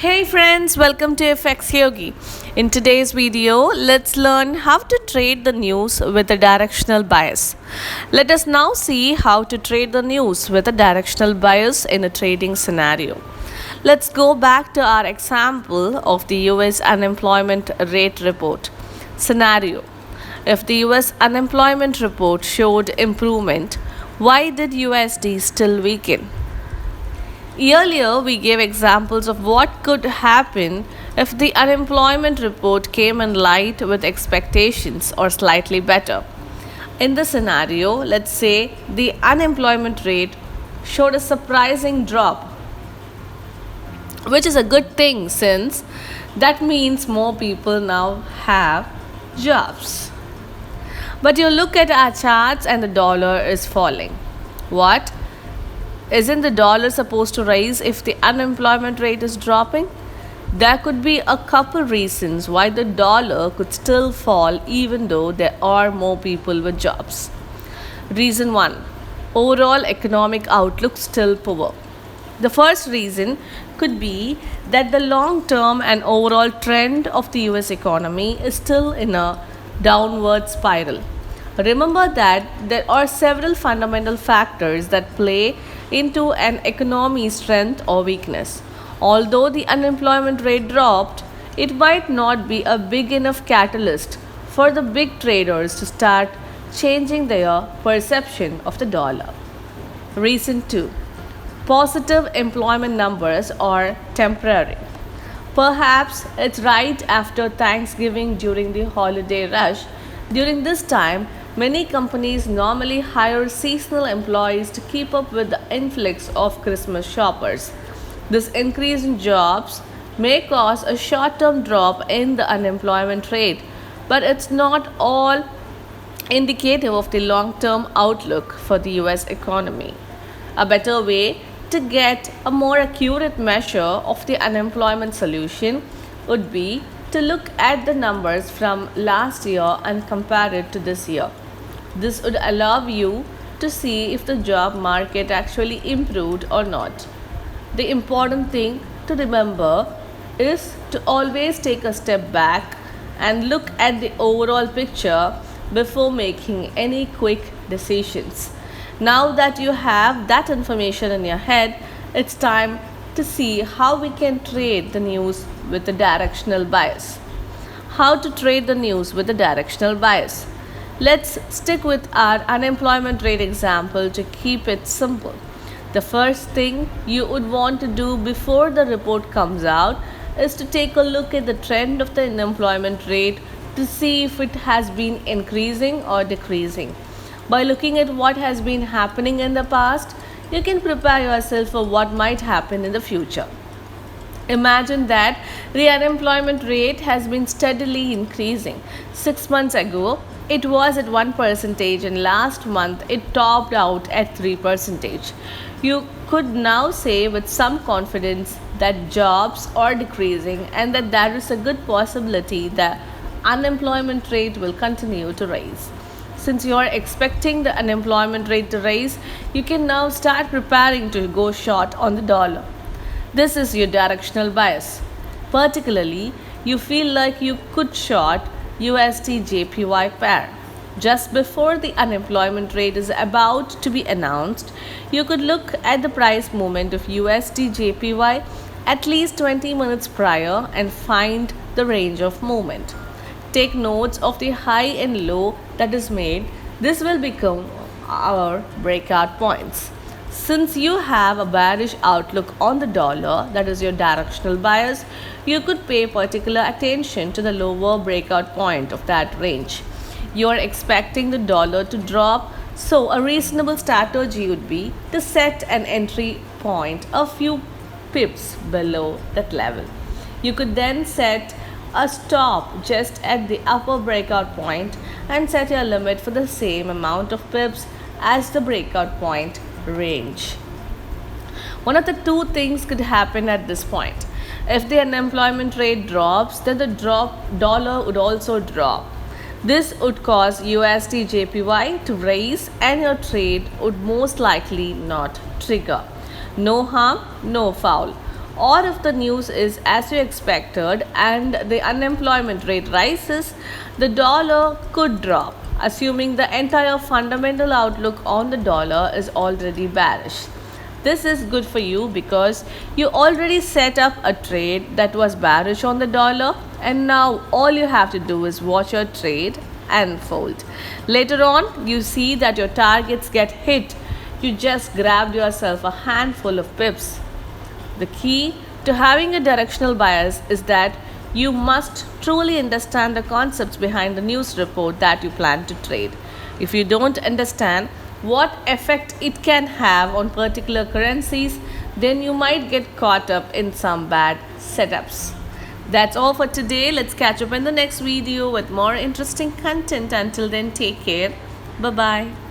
Hey friends, welcome to FxYogi. In today's video, let's learn how to trade the news with a directional bias. Let us now see how to trade the news with a directional bias in a trading scenario. Let's go back to our example of the US unemployment rate report. Scenario: if the US unemployment report showed improvement, why did USD still weaken? Earlier, we gave examples of what could happen if the unemployment report came in line with expectations or slightly better. In this scenario, let's say the unemployment rate showed a surprising drop, which is a good thing since that means more people now have jobs. But you look at our charts and the dollar is falling. What? Isn't the dollar supposed to rise if the unemployment rate is dropping? There could be a couple reasons why the dollar could still fall even though there are more people with jobs. Reason 1: overall economic outlook still poor. The first reason could be that the long term and overall trend of the US economy is still in a downward spiral. Remember that there are several fundamental factors that play into an economy's strength or weakness. Although the unemployment rate dropped, it might not be a big enough catalyst for the big traders to start changing their perception of the dollar. Reason 2: positive employment numbers are temporary. Perhaps it's right after Thanksgiving during the holiday rush. During this time, many companies normally hire seasonal employees to keep up with the influx of Christmas shoppers. This increase in jobs may cause a short term drop in the unemployment rate, but it's not all indicative of the long term outlook for the US economy. A better way to get a more accurate measure of the unemployment solution would be to look at the numbers from last year and compare it to this year. This would allow you to see if the job market actually improved or not. The important thing to remember is to always take a step back and look at the overall picture before making any quick decisions. Now that you have that information in your head, it's time to see how we can trade the news with a directional bias. How to trade the news with a directional bias? Let's stick with our unemployment rate example to keep it simple. The first thing you would want to do before the report comes out is to take a look at the trend of the unemployment rate to see if it has been increasing or decreasing. By looking at what has been happening in the past, you can prepare yourself for what might happen in the future. Imagine that the unemployment rate has been steadily increasing. 6 months ago, it was at 1% and last month it topped out at 3%. You could now say with some confidence that jobs are decreasing and that there is a good possibility that unemployment rate will continue to rise. Since you are expecting the unemployment rate to rise, you can now start preparing to go short on the dollar. This is your directional bias. Particularly, you feel like you could short USD JPY pair. Just before the unemployment rate is about to be announced, you could look at the price movement of USD JPY at least 20 minutes prior and find the range of movement. Take notes of the high and low that is made. This will become our breakout points. Since you have a bearish outlook on the dollar, that is your directional bias, you could pay particular attention to the lower breakout point of that range. You are expecting the dollar to drop, so a reasonable strategy would be to set an entry point a few pips below that level. You could then set a stop just at the upper breakout point and set your limit for the same amount of pips as the breakout point range. One of the two things could happen at this point. If the unemployment rate drops, then the dollar would also drop. This would cause USD JPY to rise and your trade would most likely not trigger. No harm, no foul. or if the news is as you expected and the unemployment rate rises, the dollar could drop, assuming the entire fundamental outlook on the dollar is already bearish. This is good for you because you already set up a trade that was bearish on the dollar, and now all you have to do is watch your trade unfold. Later on, you see that your targets get hit. You just grabbed yourself a handful of pips. The key to having a directional bias is that you must truly understand the concepts behind the news report that you plan to trade. If you don't understand what effect it can have on particular currencies, then you might get caught up in some bad setups. That's all for today. Let's catch up in the next video with more interesting content. Until then, take care. Bye bye.